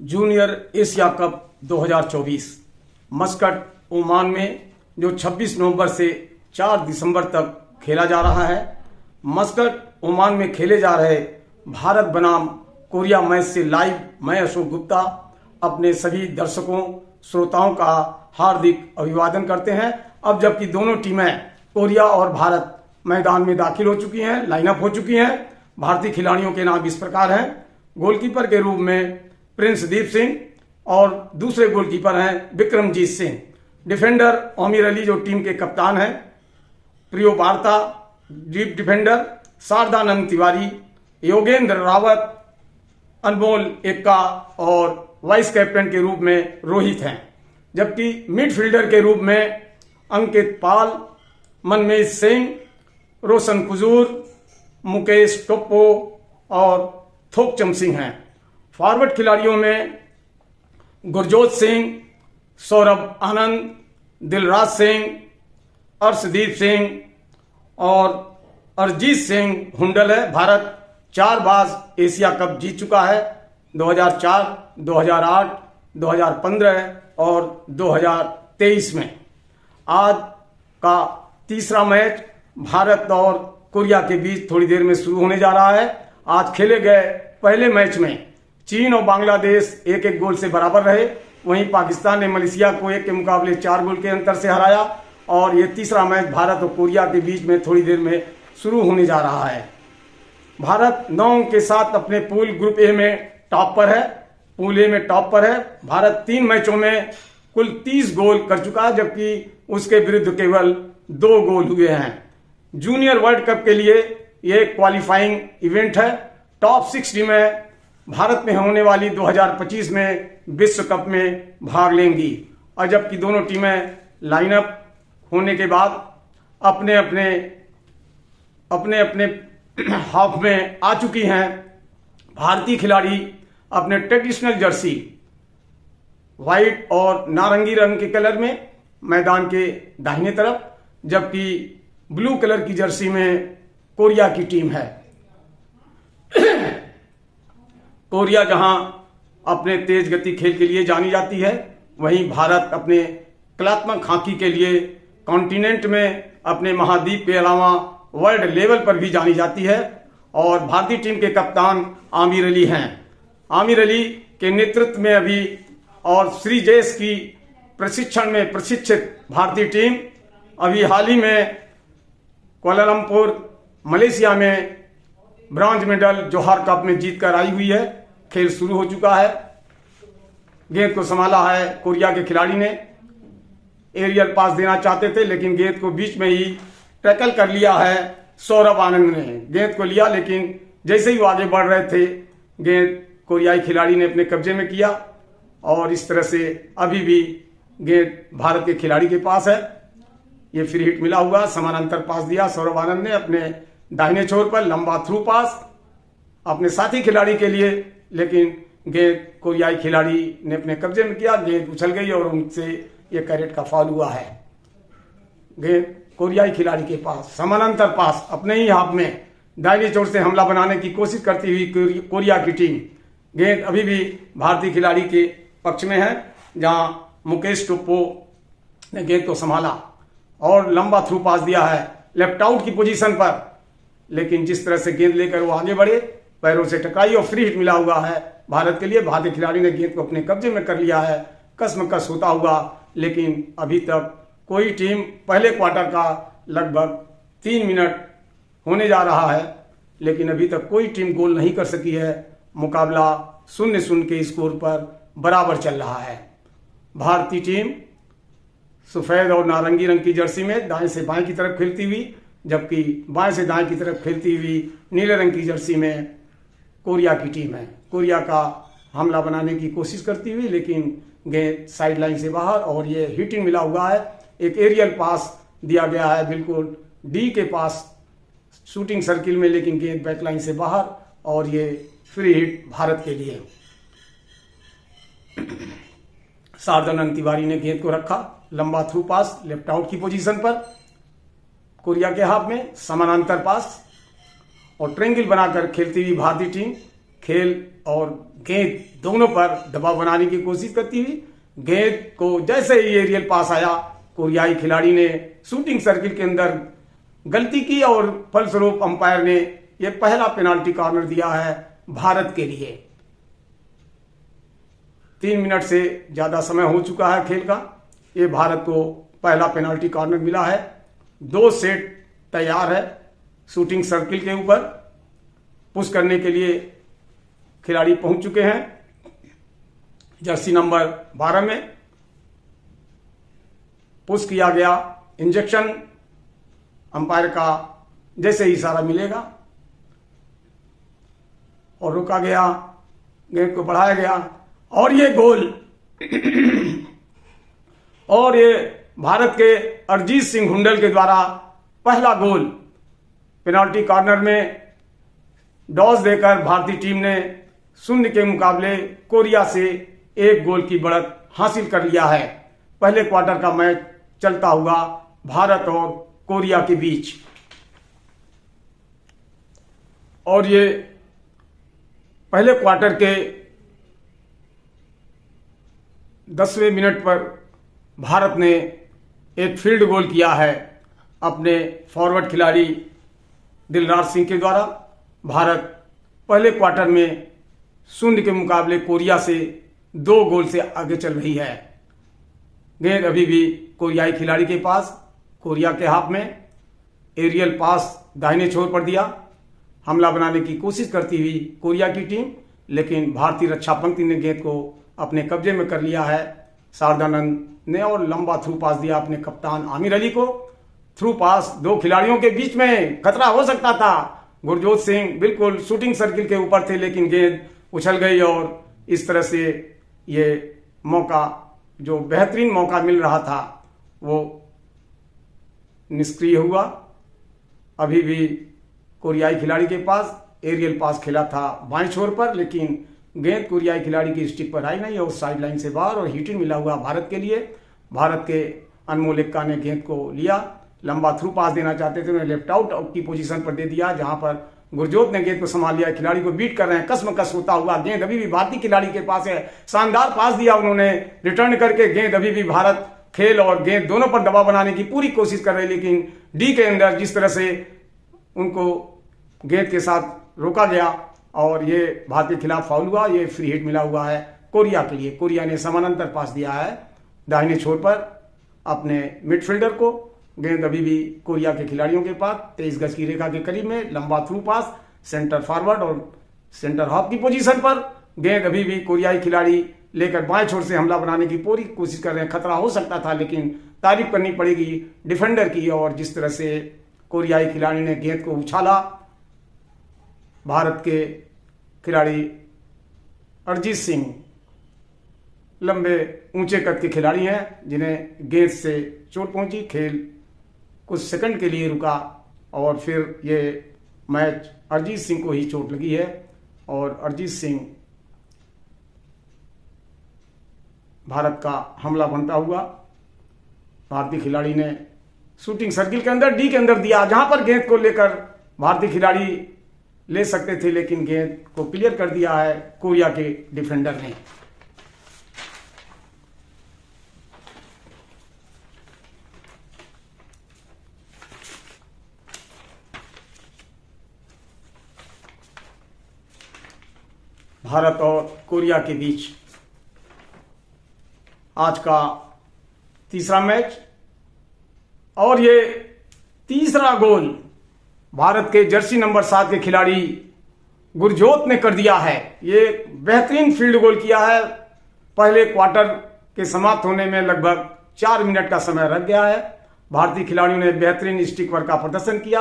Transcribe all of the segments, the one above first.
Junior Asia cup 2024 Muscat Oman में जो 26 नवंबर से 4 दिसंबर तक खेला जा रहा है। मस्कट ओमान में खेले जा रहे भारत बनाम कोरिया मैच से लाइव मैं अशोक गुप्ता अपने सभी दर्शकों श्रोताओं का हार्दिक अभिवादन करते हैं। अब जबकि दोनों टीमें कोरिया और भारत मैदान में दाखिल हो चुकी हैं, लाइनअप हो चुकी हैं। भारतीय खिलाड़ियों के नाम इस प्रकार हैं। गोलकीपर के रूप में प्रिंसदीप सिंह और दूसरे गोलकीपर हैं विक्रमजीत सिंह। डिफेंडर आमिर अली जो टीम के कप्तान हैं। प्रियो वार्ता डीप डिफेंडर, शारदानंद तिवारी, योगेंद्र रावत, अनमोल एक्का और वाइस कैप्टन के रूप में रोहित हैं। जबकि मिडफील्डर के रूप में अंकित पाल, मनमीत सिंह, रोशन कुजूर, मुकेश टोप्पो और थोकचम सिंह हैं। फॉरवर्ड खिलाड़ियों में गुरजोत सिंह, सौरभ आनंद, दिलराज सिंह, अर्शदीप सिंह और अरजीत सिंह हुंडल है। भारत 4 बार एशिया कप जीत चुका है, 2004, 2008, 2015 और 2023 में। आज का तीसरा मैच भारत और कोरिया के बीच थोड़ी देर में शुरू होने जा रहा है। आज खेले गए पहले मैच में चीन और बांग्लादेश 1-1 गोल से बराबर रहे। वहीं पाकिस्तान ने मलेशिया को 1 के मुकाबले 4 गोल के अंतर से हराया और ये तीसरा मैच भारत और कोरिया के बीच में थोड़ी देर में शुरू होने जा रहा है। भारत 9 अंक के साथ अपने पूल ग्रुप ए में टॉप पर है। पूल ए में टॉप पर है। भारत 3 मैचों में कुल 30 गोल कर चुका है, जबकि उसके विरुद्ध केवल 2 गोल हुए हैं। जूनियर वर्ल्ड कप के लिए ये क्वालिफाइंग इवेंट है। टॉप 6 टीमें भारत में होने वाली 2025 में विश्व कप में भाग लेंगी। और जबकि दोनों टीमें लाइनअप होने के बाद अपने अपने हाफ में आ चुकी हैं। भारतीय खिलाड़ी अपने ट्रेडिशनल जर्सी व्हाइट और नारंगी रंग के कलर में मैदान के दाहिने तरफ, जबकि ब्लू कलर की जर्सी में कोरिया की टीम है। कोरिया जहां अपने तेज गति खेल के लिए जानी जाती है, वहीं भारत अपने कलात्मक हॉकी के लिए कॉन्टिनेंट में अपने महाद्वीप के अलावा वर्ल्ड लेवल पर भी जानी जाती है। और भारतीय टीम के कप्तान आमिर अली हैं। आमिर अली के नेतृत्व में अभी और श्री जयेश की प्रशिक्षण में प्रशिक्षित भारतीय टीम अभी हाल ही में कुआलालंपुर मलेशिया में ब्रॉन्ज मेडल जोहार कप में जीतकर आई हुई है। खेल शुरू हो चुका है। गेंद को संभाला है कोरिया के खिलाड़ी ने। एरियल पास देना चाहते थे, लेकिन गेंद को बीच में ही टैकल कर लिया है सौरभ आनंद ने। गेंद को लिया, लेकिन जैसे ही वो आगे बढ़ रहे थे, गेंद कोरियाई खिलाड़ी ने अपने कब्जे में किया और इस तरह से अभी भी गेंद भारत के खिलाड़ी के पास है। ये फ्री हिट मिला हुआ, समानांतर पास दिया सौरभ आनंद ने अपने दाहिने छोर पर, लंबा थ्रू पास अपने साथी खिलाड़ी के लिए, लेकिन गेंद कोरियाई खिलाड़ी ने अपने कब्जे में किया। गेंद उछल गई और उनसे ये कैरेट का फाउल हुआ है। गेंद कोरियाई खिलाड़ी के पास, समानांतर पास अपने ही हाथ में दाहिने छोर से हमला बनाने की कोशिश करती हुई कोरिया की टीम। गेंद अभी भी भारतीय खिलाड़ी के पक्ष में है, जहां मुकेश टोप्पो ने गेंद को संभाला और लंबा थ्रू पास दिया है लेफ्ट आउट की पोजीशन पर, लेकिन जिस तरह से गेंद लेकर वो आगे बढ़े, पैरों से टकराई और फ्री हिट मिला हुआ है भारत के लिए। भारतीय खिलाड़ी ने गेंद को अपने कब्जे में कर लिया है, कसमकस होता हुआ। लेकिन अभी तक कोई टीम, पहले क्वार्टर का लगभग 3 मिनट होने जा रहा है, लेकिन अभी तक कोई टीम गोल नहीं कर सकी है। मुकाबला 0-0 के स्कोर पर बराबर चल रहा है। भारतीय टीम सफेद और नारंगी रंग की जर्सी में दाएं से बाएं की तरफ खेलती हुई, जबकि बाएं से दाएं की तरफ खेलती हुई नीले रंग की जर्सी में कोरिया की टीम है। कोरिया का हमला बनाने की कोशिश करती हुई, लेकिन गेंद साइड लाइन से बाहर और ये हिटिंग मिला हुआ है। एक एरियल पास दिया गया है बिल्कुल डी के पास शूटिंग सर्किल में, लेकिन गेंद बैकलाइन से बाहर और ये फ्री हिट भारत के लिए। शारदानंद तिवारी ने गेंद को रखा, लंबा थ्रू पास लेफ्ट आउट की पोजीशन पर कोरिया के हाथ में, समानांतर पास और ट्रेंगल बनाकर खेलती हुई भारतीय टीम खेल और गेंद दोनों पर दबाव बनाने की कोशिश करती हुई गेंद को जैसे ही एरियल पास आया, कोरियाई खिलाड़ी ने शूटिंग सर्किल के अंदर गलती की और फलस्वरूप अंपायर ने यह पहला पेनाल्टी कॉर्नर दिया है भारत के लिए। 3 मिनट से ज्यादा समय हो चुका है खेल का। ये भारत को पहला पेनाल्टी कॉर्नर मिला है। 2 सेट तैयार है शूटिंग सर्किल के ऊपर। पुश करने के लिए खिलाड़ी पहुंच चुके हैं। जर्सी नंबर 12 में पुश किया गया। इंजेक्शन अंपायर का जैसे ही इशारा मिलेगा और रोका गया, गेंद को बढ़ाया गया और ये गोल और ये भारत के अरजीत सिंह हुंडल के द्वारा पहला गोल। पेनाल्टी कॉर्नर में टॉस देकर भारतीय टीम ने 0 के मुकाबले कोरिया से 1 गोल की बढ़त हासिल कर लिया है। पहले क्वार्टर का मैच चलता हुआ भारत और कोरिया के बीच, और ये पहले क्वार्टर के 10वें मिनट पर भारत ने एक फील्ड गोल किया है अपने फॉरवर्ड खिलाड़ी दिलराज सिंह के द्वारा। भारत पहले क्वार्टर में 0 के मुकाबले कोरिया से 2 गोल से आगे चल रही है। गेंद अभी भी कोरियाई खिलाड़ी के पास, कोरिया के हाथ में। एरियल पास दाहिने छोर पर दिया। हमला बनाने की कोशिश करती हुई कोरिया की टीम, लेकिन भारतीय रक्षा पंक्ति ने गेंद को अपने कब्जे में कर लिया है शारदानंद ने और लंबा थ्रू पास दिया अपने कप्तान आमिर अली को। थ्रू पास 2 खिलाड़ियों के बीच में खतरा हो सकता था। गुरजोत सिंह बिल्कुल शूटिंग सर्किल के ऊपर थे, लेकिन गेंद उछल गई और इस तरह से ये मौका, जो बेहतरीन मौका मिल रहा था, वो निष्क्रिय हुआ। अभी भी कोरियाई खिलाड़ी के पास एरियल पास खेला था बाएं छोर पर, लेकिन गेंद कोरियाई खिलाड़ी की स्टिक पर आई नहीं और साइड लाइन से बाहर और हिटिंग मिला हुआ भारत के लिए। भारत के अनमोल एक्का ने गेंद को लिया, लंबा थ्रू पास देना चाहते थे, उन्हें लेफ्ट आउट की पोजीशन पर दे दिया, जहां पर गुरजोत ने गेंद को संभाल लिया। खिलाड़ी को बीट कर रहे हैं, कसमकस होता हुआ। गेंद अभी भी भारतीय खिलाड़ी के पास है। शानदार पास दिया उन्होंने रिटर्न करके। गेंद अभी भी भारत खेल और गेंद दोनों पर दबाव बनाने की पूरी कोशिश कर रहे, लेकिन डी के अंदर जिस तरह से उनको गेंद के साथ रोका गया और ये भारतीय खिलाफ फाउल हुआ। ये फ्री हिट मिला हुआ है कोरिया के लिए। कोरिया ने समानांतर पास दिया है दाहिने छोर पर अपने मिडफील्डर को। गेंद अभी भी कोरिया के खिलाड़ियों के पास 23 गज की रेखा के करीब में। लंबा थ्रू पास सेंटर फॉरवर्ड और सेंटर हाफ की पोजीशन पर। गेंद अभी भी कोरियाई खिलाड़ी लेकर बाएं छोर से हमला बनाने की पूरी कोशिश कर रहे हैं। खतरा हो सकता था, लेकिन तारीफ करनी पड़ेगी डिफेंडर की, और जिस तरह से कोरियाई खिलाड़ी ने गेंद को उछाला। भारत के खिलाड़ी अरजीत सिंह लंबे ऊंचे कद के खिलाड़ी हैं, जिन्हें गेंद से चोट पहुंची। खेल कुछ सेकंड के लिए रुका और फिर ये मैच अरजीत सिंह को ही चोट लगी है और अरजीत सिंह भारत का हमला बनता हुआ। भारतीय खिलाड़ी ने शूटिंग सर्किल के अंदर डी के अंदर दिया, जहां पर गेंद को लेकर भारतीय खिलाड़ी ले सकते थे, लेकिन गेंद को क्लियर कर दिया है कोरिया के डिफेंडर ने। भारत और कोरिया के बीच आज का तीसरा मैच, और ये तीसरा गोल भारत के जर्सी नंबर 7 के खिलाड़ी गुरजोत ने कर दिया है। ये बेहतरीन फील्ड गोल किया है। पहले क्वार्टर के समाप्त होने में लगभग 4 मिनट का समय रह गया है। भारतीय खिलाड़ियों ने बेहतरीन स्टिक वर्क का प्रदर्शन किया।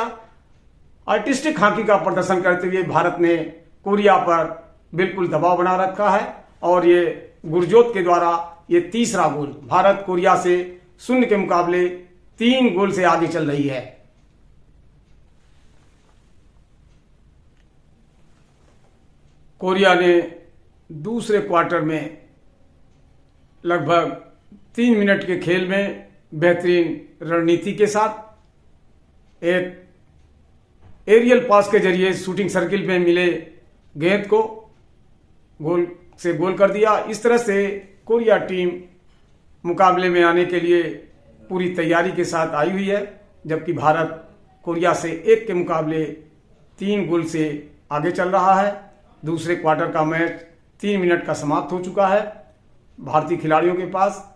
आर्टिस्टिक हॉकी का प्रदर्शन करते हुए भारत ने कोरिया पर बिल्कुल दबाव बना रखा है, और ये गुरजोत के द्वारा ये तीसरा गोल। भारत कोरिया से 0 के मुकाबले 3 गोल से आगे चल रही है। कोरिया ने दूसरे क्वार्टर में लगभग 3 मिनट के खेल में बेहतरीन रणनीति के साथ एक एरियल पास के जरिए शूटिंग सर्किल में मिले गेंद को गोल से गोल कर दिया। इस तरह से कोरिया टीम मुकाबले में आने के लिए पूरी तैयारी के साथ आई हुई है, जबकि भारत कोरिया से 1 के मुकाबले 3 गोल से आगे चल रहा है। दूसरे क्वार्टर का मैच 3 मिनट का समाप्त हो चुका है। भारतीय खिलाड़ियों के पास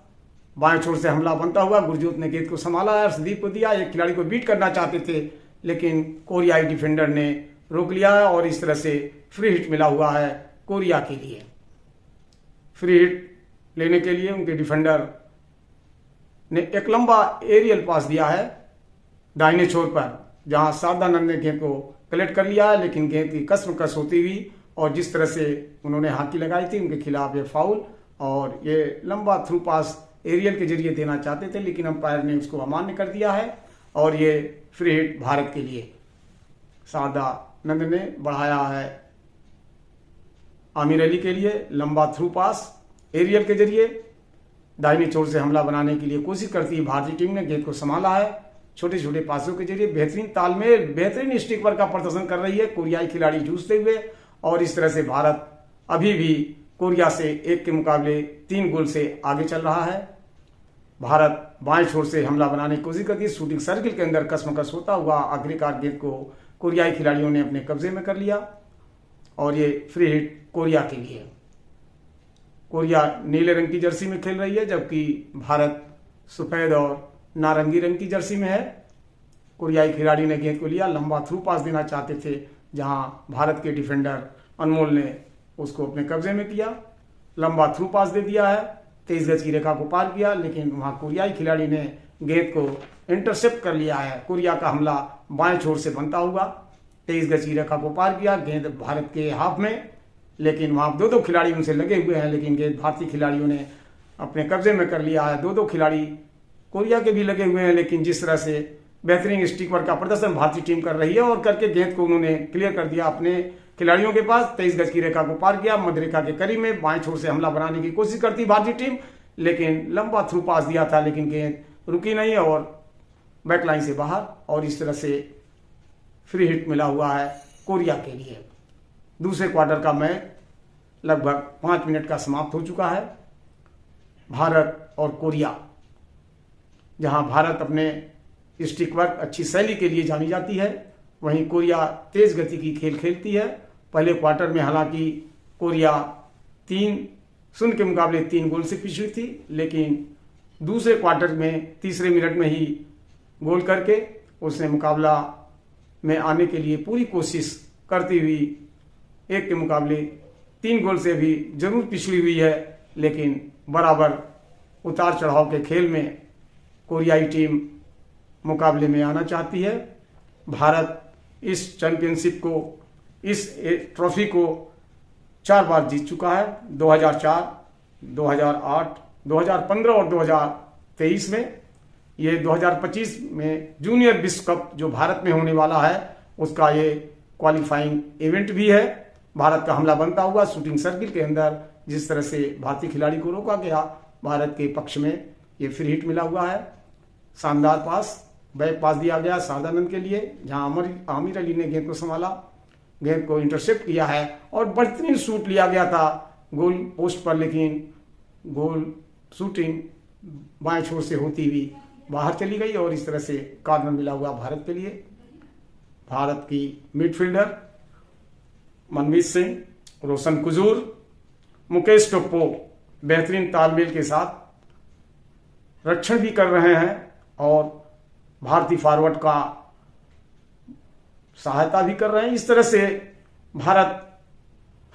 बाएं छोर से हमला बनता हुआ गुरजोत ने गेंद को संभाला है, अर्शदीप को दिया। एक खिलाड़ी को बीट करना चाहते थे, लेकिन कोरियाई डिफेंडर ने रोक लिया है और इस तरह से फ्री हिट मिला हुआ है कोरिया के लिए। फ्री हिट लेने के लिए उनके डिफेंडर ने एक लंबा एरियल पास दिया है दाहिने छोर पर, जहां शारदानंद ने गेंद को कलेक्ट कर लिया है, लेकिन गेंद की कसमकस होती हुई और जिस तरह से उन्होंने हाकी लगाई थी उनके खिलाफ ये फाउल और ये लंबा थ्रू पास एरियल के जरिए देना चाहते थे, लेकिन अंपायर ने उसको अमान्य कर दिया है और ये फ्री हिट भारत के लिए। शारदानंद ने बढ़ाया है आमिर अली के लिए, लंबा थ्रू पास एरियल के जरिए दाहिने छोर से हमला बनाने के लिए कोशिश करती है भारतीय टीम ने। गेंद को संभाला है छोटे छोटे पासों के जरिए, बेहतरीन तालमेल, बेहतरीन स्टिक वर्क का प्रदर्शन कर रही है कोरियाई खिलाड़ी जूझते हुए। और इस तरह से भारत अभी भी कोरिया से 1 के मुकाबले 3 गोल से आगे चल रहा है। भारत बाएं छोर से हमला बनाने की कोशिश करती है, शूटिंग सर्किल के अंदर कसमकस होता हुआ आखिरकार गेंद को कोरियाई खिलाड़ियों ने अपने कब्जे में कर लिया और ये फ्री हिट कोरिया के लिए। कोरिया नीले रंग की जर्सी में खेल रही है, जबकि भारत सफेद और नारंगी रंग की जर्सी में है। कोरियाई खिलाड़ी ने गेंद को लिया, लंबा थ्रू पास देना चाहते थे, जहां भारत के डिफेंडर अनमोल ने उसको अपने कब्जे में किया, लंबा थ्रू पास दे दिया है, 23 गज की रेखा को पार किया, लेकिन वहां कोरियाई खिलाड़ी ने गेंद को इंटरसेप्ट कर लिया है। कोरिया का हमला बाएं छोर से बनता हुआ 23 गज की रेखा को पार किया, गेंद भारत के हाफ में, लेकिन वहां 2-2 खिलाड़ी उनसे लगे हुए हैं, लेकिन गेंद भारतीय खिलाड़ियों ने अपने कब्जे में कर लिया है। 2-2 खिलाड़ी कोरिया के भी लगे हुए हैं, लेकिन जिस तरह से बेहतरीन स्टिक वर्क का प्रदर्शन भारतीय टीम कर रही है और करके गेंद को उन्होंने क्लियर कर दिया अपने खिलाड़ियों के पास, 23 गज की रेखा को पार किया, मध्य रेखा के करीब में बाएं छोर से हमला बनाने की कोशिश करती भारतीय टीम, लेकिन लंबा थ्रू पास दिया था, लेकिन गेंद रुकी नहीं और बैकलाइन से बाहर और इस तरह से फ्री हिट मिला हुआ है कोरिया के लिए। दूसरे क्वार्टर का मैच लगभग 5 मिनट का समाप्त हो चुका है। भारत और कोरिया, जहां भारत अपने स्टिक वर्क अच्छी शैली के लिए जानी जाती है, वहीं कोरिया तेज गति की खेल खेलती है। पहले क्वार्टर में हालांकि कोरिया 3-0 के मुकाबले 3 गोल से पिछड़ी थी, लेकिन दूसरे क्वार्टर में तीसरे मिनट में ही गोल करके उसने मुकाबला में आने के लिए पूरी कोशिश करती हुई 1 के मुकाबले 3 गोल से भी जरूर पिछड़ी हुई है, लेकिन बराबर उतार चढ़ाव के खेल में कोरियाई टीम मुकाबले में आना चाहती है। भारत इस चैंपियनशिप को, इस ट्रॉफी को 4 बार जीत चुका है, 2004, 2008, 2015 और 2023 में। ये 2025 में जूनियर विश्व कप जो भारत में होने वाला है उसका ये क्वालिफाइंग इवेंट भी है। भारत का हमला बनता हुआ शूटिंग सर्किल के अंदर जिस तरह से भारतीय खिलाड़ी को रोका गया, भारत के पक्ष में ये फ्री हिट मिला हुआ है। शानदार पास, बैक पास दिया गया शारदानंद के लिए, जहां आमिर अली ने गेंद को संभाला, गेंद को इंटरसेप्ट किया है और बेहतरीन शूट लिया गया था गोल पोस्ट पर, लेकिन गोल शूटिंग बाएं छोर से होती हुई बाहर चली गई और इस तरह से कॉर्नर मिला हुआ भारत के लिए। भारत की मिडफील्डर मनमीत सिंह, रोशन कुजूर, मुकेश टोप्पो बेहतरीन तालमेल के साथ रक्षण भी कर रहे हैं और भारतीय फॉरवर्ड का सहायता भी कर रहे हैं। इस तरह से भारत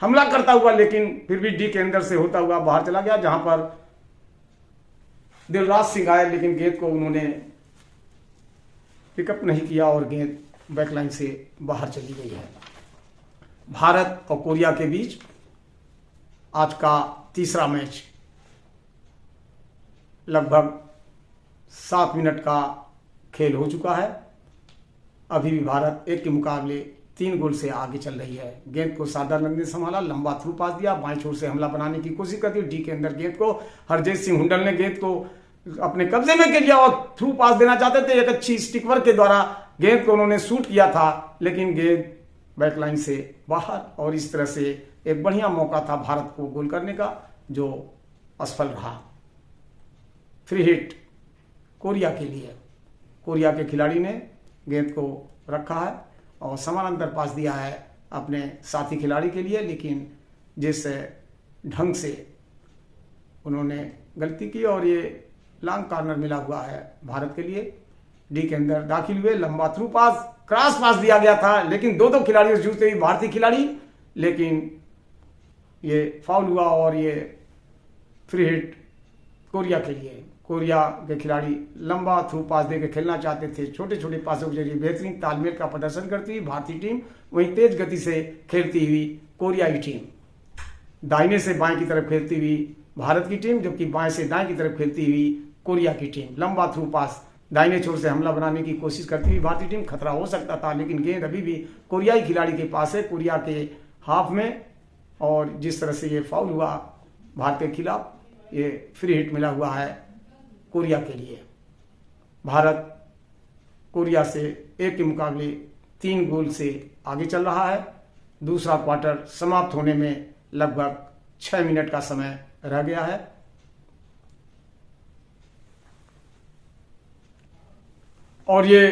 हमला करता हुआ, लेकिन फिर भी डी के अंदर से होता हुआ बाहर चला गया, जहां पर दिलराज सिंह आए, लेकिन गेंद को उन्होंने पिकअप नहीं किया और गेंद बैकलाइन से बाहर चली गई है। भारत और कोरिया के बीच आज का तीसरा मैच लगभग 7 मिनट का खेल हो चुका है। अभी भी भारत 1 के मुकाबले 3 गोल से आगे चल रही है। गेंद को शारदानंद ने संभाला, लंबा थ्रू पास दिया, बाएं छोर से हमला बनाने की कोशिश करती, डी के अंदर गेंद को हरजीत सिंह हुंडल ने गेंद को अपने कब्जे में कर लिया और थ्रू पास देना चाहते थे। एक अच्छी स्टिक वर्क के द्वारा गेंद को उन्होंने शूट किया था, लेकिन गेंद बैकलाइन से बाहर और इस तरह से एक बढ़िया मौका था भारत को गोल करने का, जो असफल रहा। फ्री हिट कोरिया के लिए। कोरिया के खिलाड़ी ने गेंद को रखा है और समानांतर पास दिया है अपने साथी खिलाड़ी के लिए, लेकिन जिस ढंग से उन्होंने गलती की और ये लॉन्ग कॉर्नर मिला हुआ है भारत के लिए। डी के अंदर दाखिल हुए, लंबा थ्रू पास, क्रॉस पास दिया गया था, लेकिन दो खिलाड़ियों से जूझते हुए भारतीय खिलाड़ी, लेकिन ये फाउल हुआ और ये फ्री हिट कोरिया के लिए। कोरिया के खिलाड़ी लंबा थ्रू पास देकर खेलना चाहते थे, छोटे छोटे पासों के जरिए बेहतरीन तालमेल का प्रदर्शन करती हुई भारतीय टीम, वहीं तेज गति से खेलती हुई कोरियाई टीम। दाहिने से बाएं की तरफ खेलती हुई भारत की टीम, जबकि बाएं से दाएं की तरफ खेलती हुई कोरिया की टीम। लंबा थ्रू पास, दाहिने छोर से हमला बनाने की कोशिश करती हुई भारतीय टीम। खतरा हो सकता था, लेकिन गेंद अभी भी कोरियाई खिलाड़ी के पास है, कोरिया के हाफ में, और जिस तरह से ये फाउल हुआ भारत के खिलाफ, ये फ्री हिट मिला हुआ है कोरिया के लिए। भारत कोरिया से 1 के मुकाबले 3 गोल से आगे चल रहा है। दूसरा क्वार्टर समाप्त होने में लगभग 6 मिनट का समय रह गया है। और ये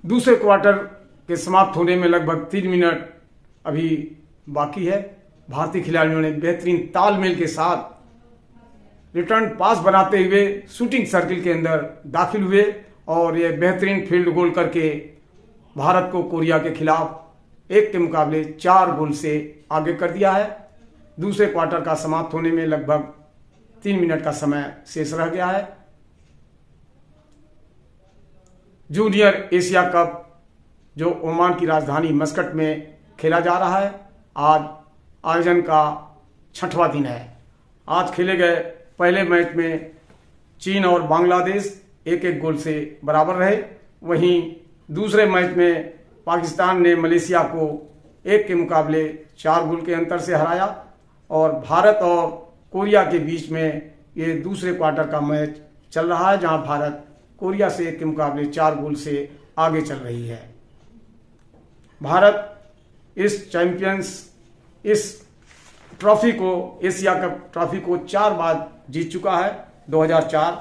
दूसरे क्वार्टर के समाप्त होने में लगभग 3 मिनट अभी बाकी है। भारतीय खिलाड़ियों ने बेहतरीन तालमेल के साथ रिटर्न पास बनाते हुए शूटिंग सर्किल के अंदर दाखिल हुए और ये बेहतरीन फील्ड गोल करके भारत को कोरिया के खिलाफ 1 के मुकाबले 4 गोल से आगे कर दिया है। दूसरे क्वार्टर का समाप्त होने में लगभग 3 मिनट का समय शेष रह गया है। जूनियर एशिया कप जो ओमान की राजधानी मस्कट में खेला जा रहा है, आज आयोजन का 6वां दिन है। आज खेले गए पहले मैच में चीन और बांग्लादेश 1-1 गोल से बराबर रहे। वहीं दूसरे मैच में पाकिस्तान ने मलेशिया को 1 के मुकाबले 4 गोल के अंतर से हराया। और भारत और कोरिया के बीच में ये दूसरे क्वार्टर का मैच चल रहा है, जहां भारत कोरिया से 1 के मुकाबले 4 गोल से आगे चल रही है। भारत इस ट्रॉफी को, एशिया कप ट्रॉफी को 4 बार जीत चुका है। 2004,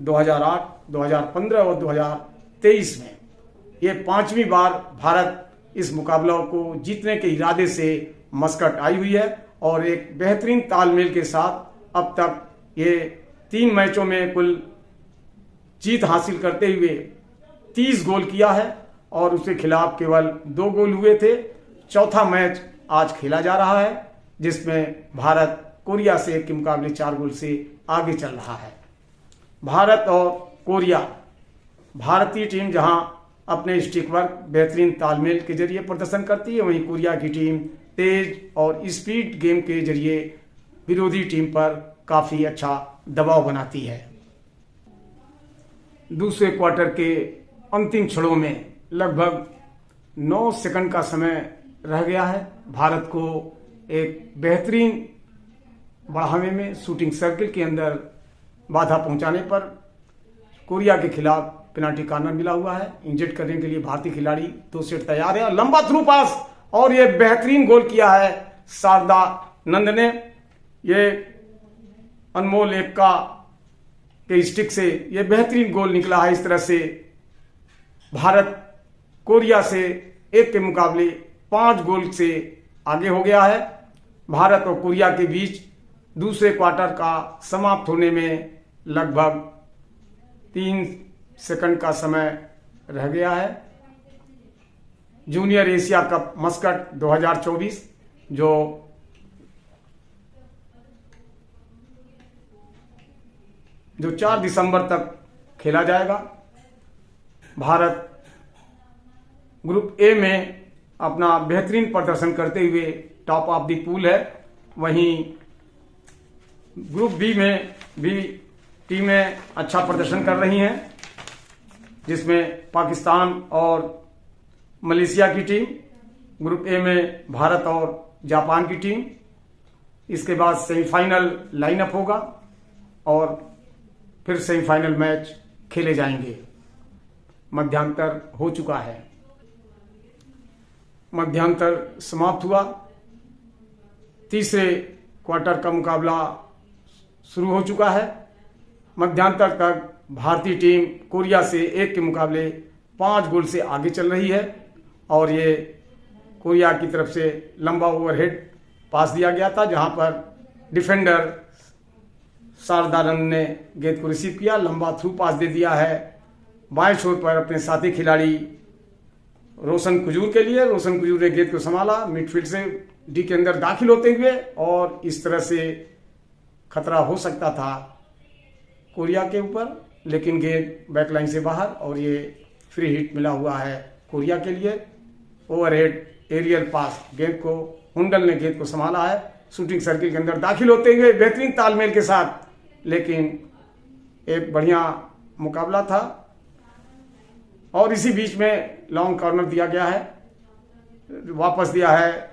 2008, 2015 और 2023 में। ये 5वीं बार भारत इस मुकाबला को जीतने के इरादे से मस्कट आई हुई है और एक बेहतरीन तालमेल के साथ अब तक ये 3 मैचों में कुल जीत हासिल करते हुए 30 गोल किया है और उसके खिलाफ केवल 2 गोल हुए थे। चौथा मैच आज खेला जा रहा है, जिसमें भारत कोरिया से 1 के मुकाबले 4 गोल से आगे चल रहा है। भारत और कोरिया, भारतीय टीम जहां अपने स्टिक वर्क बेहतरीन तालमेल के जरिए प्रदर्शन करती है, वहीं कोरिया की टीम तेज और स्पीड गेम के जरिए विरोधी टीम पर काफी अच्छा दबाव बनाती है। दूसरे क्वार्टर के अंतिम क्षणों में लगभग 9 सेकंड का समय रह गया है। भारत को एक बेहतरीन बढ़ावे में शूटिंग सर्किल के अंदर बाधा पहुंचाने पर कोरिया के खिलाफ पेनाल्टी कॉर्नर मिला हुआ है। इंजेक्ट करने के लिए भारतीय खिलाड़ी 2 सेट तैयार है। लंबा थ्रू पास और ये बेहतरीन गोल किया है शारदा नंद ने। ये अनमोल एक्का के स्टिक से ये बेहतरीन गोल निकला है। इस तरह से भारत कोरिया से 1 के मुकाबले 5 गोल से आगे हो गया है। भारत और कोरिया के बीच दूसरे क्वार्टर का समाप्त होने में लगभग 3 सेकंड का समय रह गया है। जूनियर एशिया कप मस्कट 2024 जो जो 4 दिसंबर तक खेला जाएगा। भारत ग्रुप ए में अपना बेहतरीन प्रदर्शन करते हुए टॉप ऑफ द पूल है। वहीं ग्रुप बी में भी टीमें अच्छा प्रदर्शन कर रही हैं, जिसमें पाकिस्तान और मलेशिया की टीम, ग्रुप ए में भारत और जापान की टीम। इसके बाद सेमीफाइनल लाइनअप होगा और फिर सेमीफाइनल मैच खेले जाएंगे। मध्यांतर हो चुका है, मध्यांतर समाप्त हुआ तीसरे क्वार्टर का मुकाबला शुरू हो चुका है। मध्यांतर तक भारतीय टीम कोरिया से 1 के मुकाबले 5 गोल से आगे चल रही है और ये कोरिया की तरफ से लंबा ओवरहेड पास दिया गया था, जहां पर डिफेंडर शारदानंद ने गेंद को रिसीव किया, लंबा थ्रू पास दे दिया है बाएं छोर पर अपने साथी खिलाड़ी रोशन कुजूर के लिए। रोशन कुजूर ने गेंद को संभाला मिडफील्ड से डी के अंदर दाखिल होते हुए, और इस तरह से खतरा हो सकता था कोरिया के ऊपर, लेकिन गेंद बैकलाइन से बाहर और ये फ्री हिट मिला हुआ है कोरिया के लिए। ओवरहेड एरियल पास, गेंद को हुंडल ने गेंद को संभाला है शूटिंग सर्किल के अंदर दाखिल होते हुए बेहतरीन तालमेल के साथ, लेकिन एक बढ़िया मुकाबला था। और इसी बीच में लॉन्ग कॉर्नर दिया गया है, वापस दिया है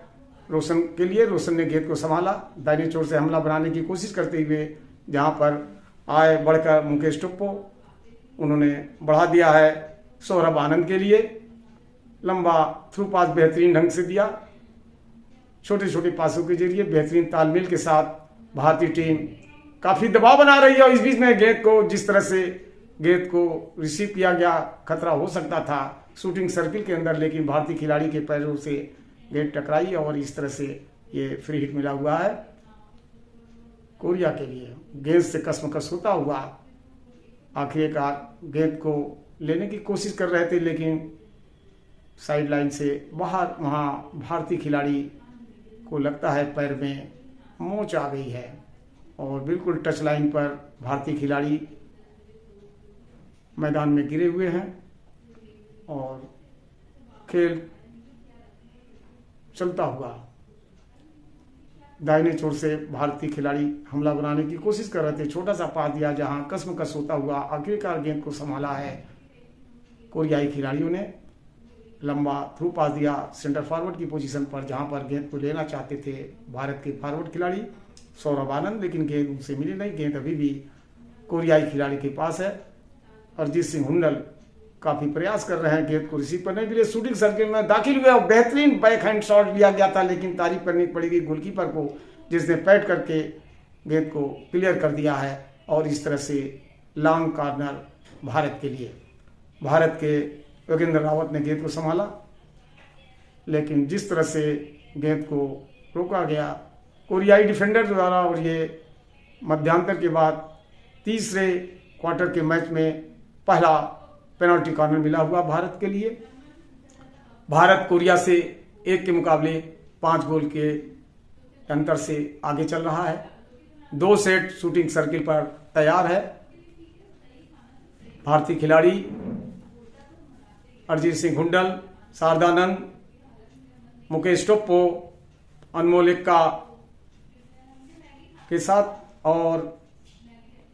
रोशन के लिए। रोशन ने गेंद को संभाला, दाहिने चोर से हमला बनाने की कोशिश करते हुए जहां पर आए बढ़कर मुकेश टोप्पो, उन्होंने बढ़ा दिया है सौरभ आनंद के लिए। लंबा थ्रू पास बेहतरीन ढंग से दिया, छोटे छोटे पासों के जरिए बेहतरीन तालमेल के साथ भारतीय टीम काफी दबाव बना रही है। और इस बीच में गेंद को जिस तरह से गेंद को रिसीव किया गया, खतरा हो सकता था शूटिंग सर्किल के अंदर, लेकिन भारतीय खिलाड़ी के पैरों से गेंद टकराई और इस तरह से ये फ्री हिट मिला हुआ है कोरिया के लिए। गेंद से कसमकस होता हुआ आखिरकार गेंद को लेने की कोशिश कर रहे थे, लेकिन साइड लाइन से बाहर वहां भारतीय खिलाड़ी को लगता है पैर में मोच आ गई है और बिल्कुल टच लाइन पर भारतीय खिलाड़ी मैदान में गिरे हुए हैं और खेल चलता हुआ दाहिने छोर से भारतीय खिलाड़ी हमला बनाने की कोशिश कर रहे थे। छोटा सा पास दिया जहां कसमकस होता हुआ आखिरकार गेंद को संभाला है कोरियाई खिलाड़ियों ने। लंबा थ्रू पास दिया सेंटर फॉरवर्ड की पोजीशन पर, जहां पर गेंद को लेना चाहते थे भारत के फॉरवर्ड खिलाड़ी सौरभ आनंद, लेकिन गेंद उनसे मिली नहीं। गेंद अभी भी कोरियाई खिलाड़ी के पास है। अरिजीत सिंह हुंडल काफी प्रयास कर रहे हैं गेंद को रिसीव करने के लिए, शूटिंग सर्किल में दाखिल हुए और बेहतरीन बैक हैंड शॉट लिया गया था, लेकिन तारीफ करनी पड़ेगी गोलकीपर को जिसने पैट करके गेंद को क्लियर कर दिया है। और इस तरह से लॉन्ग कॉर्नर भारत के लिए। भारत के योगेंद्र रावत ने गेंद को संभाला, लेकिन जिस तरह से गेंद को रोका गया कोरियाई डिफेंडर द्वारा, और ये मध्यांतर के बाद तीसरे क्वार्टर के मैच में पहला पेनल्टी कॉर्नर मिला हुआ भारत के लिए। भारत कोरिया से 1 के मुकाबले 5 गोल के अंतर से आगे चल रहा है। 2 सेट शूटिंग सर्किल पर तैयार है। भारतीय खिलाड़ी अरिजीत सिंह हुंडल, शारदानंद, मुकेश टोप्पो, अनमोल एक्का के साथ और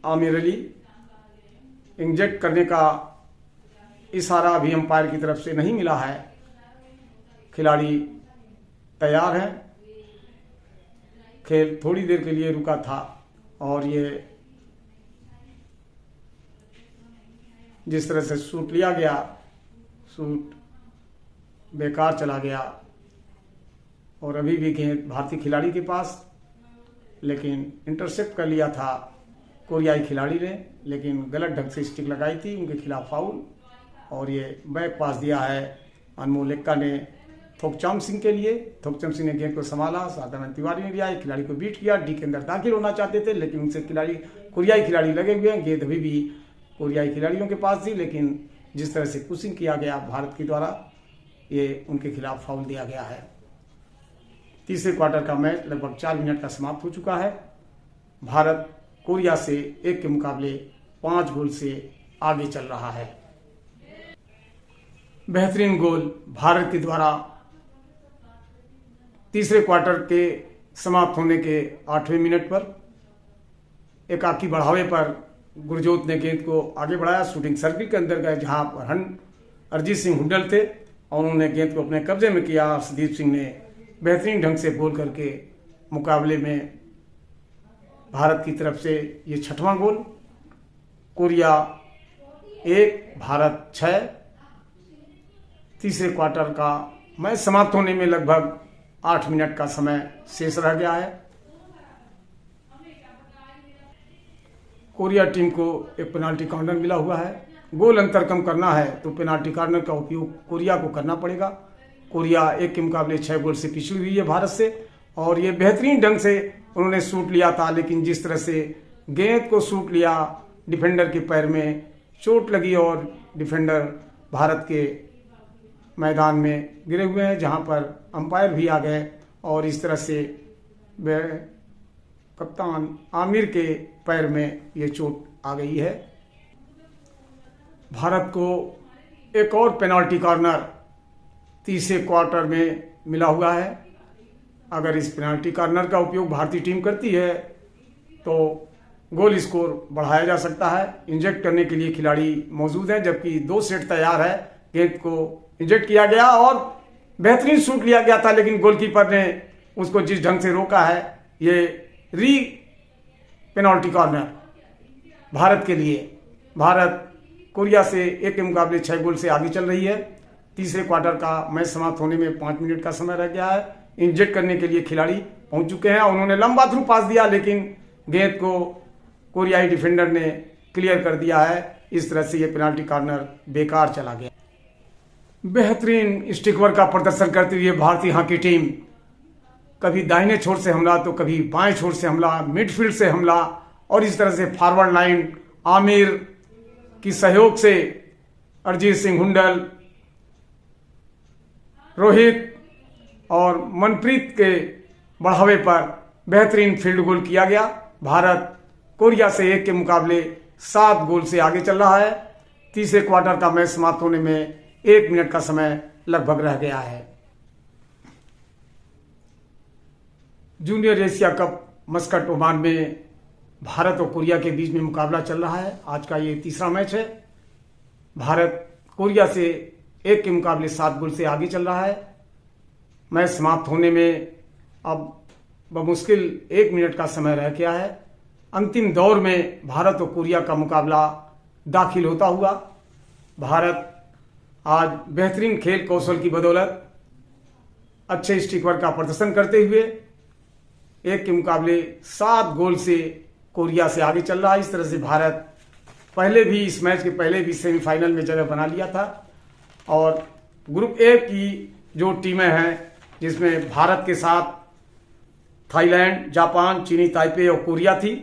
आमिर अली इंजेक्ट करने का इशारा अभी अंपायर की तरफ से नहीं मिला है। खिलाड़ी तैयार हैं। खेल थोड़ी देर के लिए रुका था और ये जिस तरह से शूट लिया गया, शूट बेकार चला गया और अभी भी गेंद भारतीय खिलाड़ी के पास, लेकिन इंटरसेप्ट कर लिया था कोरियाई खिलाड़ी ने, लेकिन गलत ढंग से स्टिक लगाई थी, उनके खिलाफ फाउल। और ये बैक पास दिया है अनमोल एक्का ने थोकचम सिंह के लिए। थोकचम सिंह ने गेंद को संभाला, शारदानंद तिवारी ने दिया, खिलाड़ी को बीट किया, डी के अंदर दाखिल होना चाहते थे, लेकिन उनसे कोरियाई खिलाड़ी लगे हुए हैं। गेंद अभी भी कोरियाई खिलाड़ियों के पास थी, लेकिन जिस तरह से पुशिंग किया गया भारत के द्वारा, ये उनके खिलाफ फाउल दिया गया है। तीसरे क्वार्टर का मैच लगभग 4 मिनट का समाप्त हो चुका है। भारत कोरिया से 1 के मुकाबले 5 गोल से आगे चल रहा है। बेहतरीन गोल भारत के द्वारा तीसरे क्वार्टर के समाप्त होने के 8वें मिनट पर एकाकी बढ़ावे पर गुरजोत ने गेंद को आगे बढ़ाया, शूटिंग सर्किल के अंदर गए जहां पर अरिजीत सिंह हुंडल थे और उन्होंने गेंद को अपने कब्जे में किया। अर्शदीप सिंह ने बेहतरीन ढंग से गोल करके मुकाबले में भारत की तरफ से ये 6वां गोल। कोरिया 1 भारत 6। तीसरे क्वार्टर का मैच समाप्त होने में लगभग 8 मिनट का समय शेष रह गया है। कोरिया टीम को एक पेनाल्टी कॉर्नर मिला हुआ है। गोल अंतर कम करना है तो पेनाल्टी कॉर्नर का उपयोग कोरिया को करना पड़ेगा। कोरिया 1 के मुकाबले 6 गोल से पिछड़ी हुई है भारत से, और ये बेहतरीन ढंग से उन्होंने शूट लिया था, लेकिन जिस तरह से गेंद को शूट लिया, डिफेंडर के पैर में चोट लगी और डिफेंडर भारत के मैदान में गिरे हुए हैं, जहां पर अंपायर भी आ गए और इस तरह से कप्तान आमिर के पैर में ये चोट आ गई है। भारत को एक और पेनाल्टी कॉर्नर तीसरे क्वार्टर में मिला हुआ है। अगर इस पेनाल्टी कॉर्नर का उपयोग भारतीय टीम करती है तो गोल स्कोर बढ़ाया जा सकता है। इंजेक्ट करने के लिए खिलाड़ी मौजूद हैं, जबकि 2 सेट तैयार है। गेंद को इंजेक्ट किया गया और बेहतरीन शूट लिया गया था, लेकिन गोलकीपर ने उसको जिस ढंग से रोका है, ये री पेनाल्टी कॉर्नर भारत के लिए। भारत कोरिया से 1 के मुकाबले 6 गोल से आगे चल रही है। तीसरे क्वार्टर का मैच समाप्त होने में 5 मिनट का समय रह गया है। इंजेक्ट करने के लिए खिलाड़ी पहुंच चुके हैं। उन्होंने लंबा थ्रू पास दिया, लेकिन गेंद को कोरियाई डिफेंडर ने क्लियर कर दिया है। इस तरह से यह पेनाल्टी कॉर्नर बेकार चला गया। बेहतरीन स्टिकवर का प्रदर्शन करती हुई भारतीय हॉकी टीम कभी दाहिने छोर से हमला तो कभी बाएं छोर से हमला, मिडफील्ड से हमला, और इस तरह से फॉरवर्ड लाइन आमिर की सहयोग से अरिजीत सिंह हुंडल, रोहित और मनप्रीत के बढ़ावे पर बेहतरीन फील्ड गोल किया गया। भारत कोरिया से 1 के मुकाबले 7 गोल से आगे चल रहा है। तीसरे क्वार्टर का मैच समाप्त होने में 1 मिनट का समय लगभग रह गया है। Junior Asia cup Muscat Oman में भारत और कोरिया के बीच में मुकाबला चल रहा है। आज का ये तीसरा मैच है। भारत कोरिया से 1 के मुकाबले 7 गोल से आगे चल रहा है। मैच समाप्त होने में अब बमुश्किल 1 मिनट का समय रह गया है। अंतिम दौर में भारत और कोरिया का मुकाबला दाखिल होता हुआ। भारत आज बेहतरीन खेल कौशल की बदौलत अच्छे स्टिकवर का प्रदर्शन करते हुए 1 के मुकाबले 7 गोल से कोरिया से आगे चल रहा है। इस तरह से भारत पहले भी, इस मैच के पहले भी सेमीफाइनल में जगह बना लिया था। और ग्रुप ए की जो टीमें हैं, जिसमें भारत के साथ थाईलैंड, जापान, चीनी ताइपे और कोरिया थी।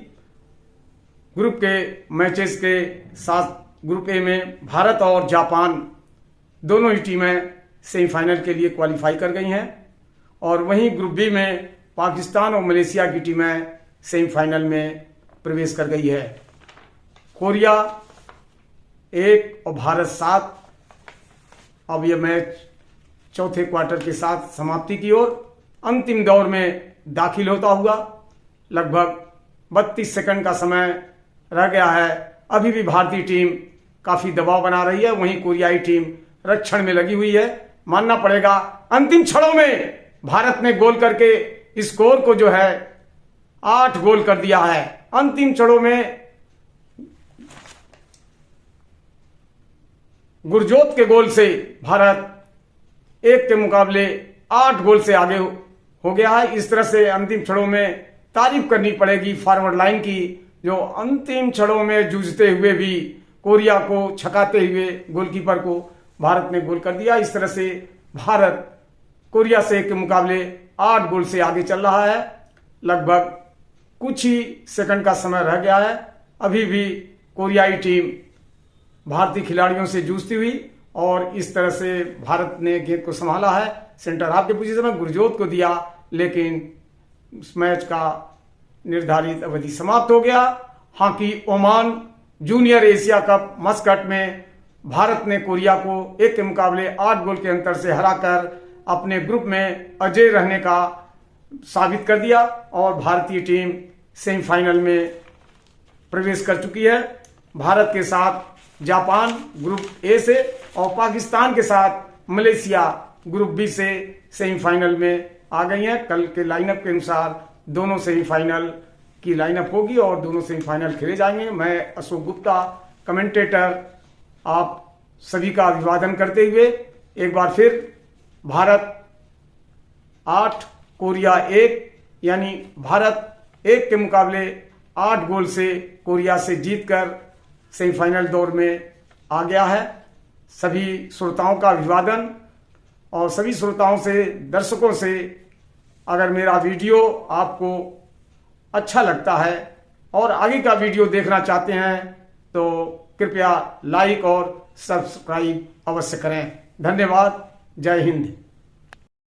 ग्रुप के मैचेस के साथ ग्रुप ए में भारत और जापान दोनों ही टीमें सेमीफाइनल के लिए क्वालिफाई कर गई हैं, और वहीं ग्रुप बी में पाकिस्तान और मलेशिया की टीमें सेमीफाइनल में प्रवेश कर गई है। कोरिया 1 और भारत 7। अब यह मैच चौथे क्वार्टर के साथ समाप्ति की ओर अंतिम दौर में दाखिल होता हुआ। लगभग 32 सेकंड का समय रह गया है। अभी भी भारतीय टीम काफी दबाव बना रही है, वहीं कोरियाई टीम रक्षण में लगी हुई है। मानना पड़ेगा अंतिम क्षणों में भारत ने गोल करके स्कोर को जो है 8 गोल कर दिया है। अंतिम क्षणों में गुरजोत के गोल से भारत 1 के मुकाबले 8 गोल से आगे हो गया है। इस तरह से अंतिम क्षणों में तारीफ करनी पड़ेगी फॉरवर्ड लाइन की, जो अंतिम क्षणों में जूझते हुए भी कोरिया को छकाते हुए गोलकीपर को भारत ने गोल कर दिया। इस तरह से भारत कोरिया से 1 के मुकाबले 8 गोल से आगे चल रहा है। लगभग कुछ ही सेकंड का समय रह गया है। अभी भी कोरियाई टीम भारतीय खिलाड़ियों से जूझती हुई, और इस तरह से भारत ने गेंद को संभाला है। सेंटर हाफ के पोजीशन में गुरजोत को दिया, लेकिन उस मैच का निर्धारित अवधि समाप्त हो गया। Hockey Oman junior Asia cup Muscat में भारत ने कोरिया को 1 के मुकाबले 8 गोल के अंतर से हराकर अपने ग्रुप में अजय रहने का साबित कर दिया, और भारतीय टीम सेमीफाइनल में प्रवेश कर चुकी है। भारत के साथ जापान ग्रुप ए से और पाकिस्तान के साथ मलेशिया ग्रुप बी से सेमीफाइनल में आ गई हैं। कल के लाइनअप के अनुसार दोनों सेमीफाइनल की लाइनअप होगी और दोनों सेमीफाइनल खेले जाएंगे। मैं अशोक गुप्ता, कमेंटेटर, आप सभी का अभिवादन करते हुए एक बार फिर भारत 8, कोरिया 1, यानी भारत 1 के मुकाबले 8 गोल से कोरिया से जीतकर सेमीफाइनल दौर में आ गया है। सभी श्रोताओं का अभिवादन और सभी श्रोताओं से, दर्शकों से, अगर मेरा वीडियो आपको अच्छा लगता है और आगे का वीडियो देखना चाहते हैं तो कृपया लाइक और सब्सक्राइब अवश्य करें। धन्यवाद। जय हिंद।